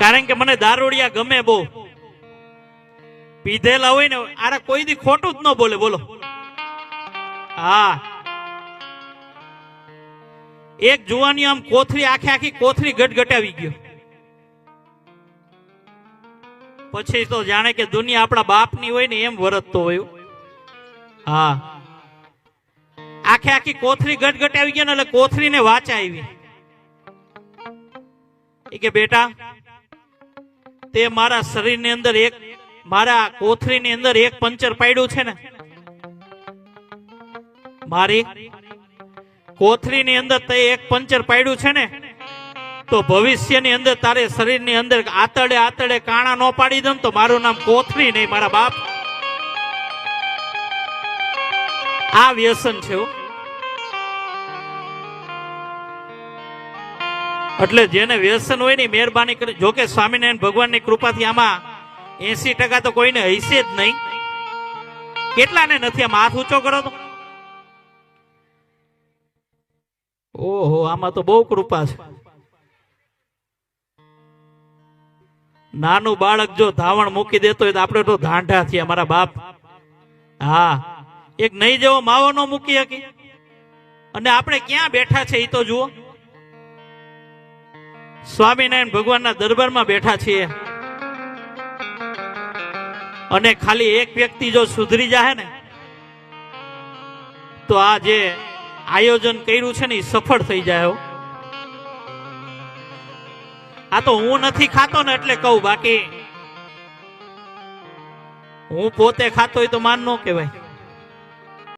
કારણ કે મને દારૂડિયા ગમે બહુ. પીધેલા હોય ને આરે કોઈ દી ખોટું જ ન બોલે. બોલો. હા, એક જુવાની આમ કોથળી આખી કોથળી ગટગટાવી ગયો. પછી તો જાણે કે દુનિયા આપણા બાપની હોય ને એમ વર્તતો હોય. હા, આખી કોથળી ગટગટાવી ગયો ને એટલે કોથળીને વાચા આવી. કે બેટા, તે મારા શરીરની અંદર મારા કોથળીની અંદર એક પંચર પાડ્યું છે ને, મારી કોથળીની અંદર તે એક પંચર પાડ્યું છે ને, તો ભવિષ્યની અંદર તારે શરીરની અંદર આતડે કાણા ન પાડી દઉં તો મારું નામ કોથળી નહીં, મારા બાપ. આ વ્યસન છે. એટલે જેને વ્યસન હોય ને મહેરબાની કરી. જોકે સ્વામિનારાયણ ભગવાનની કૃપાથી આમાં 80% તો કોઈને હશે જ નહીં. કેટલાને નથી? આમ હાથ ઊંચો કરો તો. ઓહો, આમાં તો બહુ કૃપા છે. નાનું બાળક જો ધાવણ મૂકી દેતો હોય તો આપણે તો ધાંઢા થયા, મારા બાપ. હા, એક નહીં જેવો માવો ન મૂકી શકી. અને આપણે ક્યાં બેઠા છે એ તો જુઓ. સ્વામિનારાયણ ભગવાનના દરબારમાં બેઠા છીએ અને ખાલી એક વ્યક્તિ જો સુધરી જાય ને તો આ જે આયોજન કર્યું છે ને એ સફળ થઈ જાય. આ તો હું નથી ખાતો ને એટલે કહું, બાકી હું પોતે ખાતો હોય તો માન ન કહેવાય.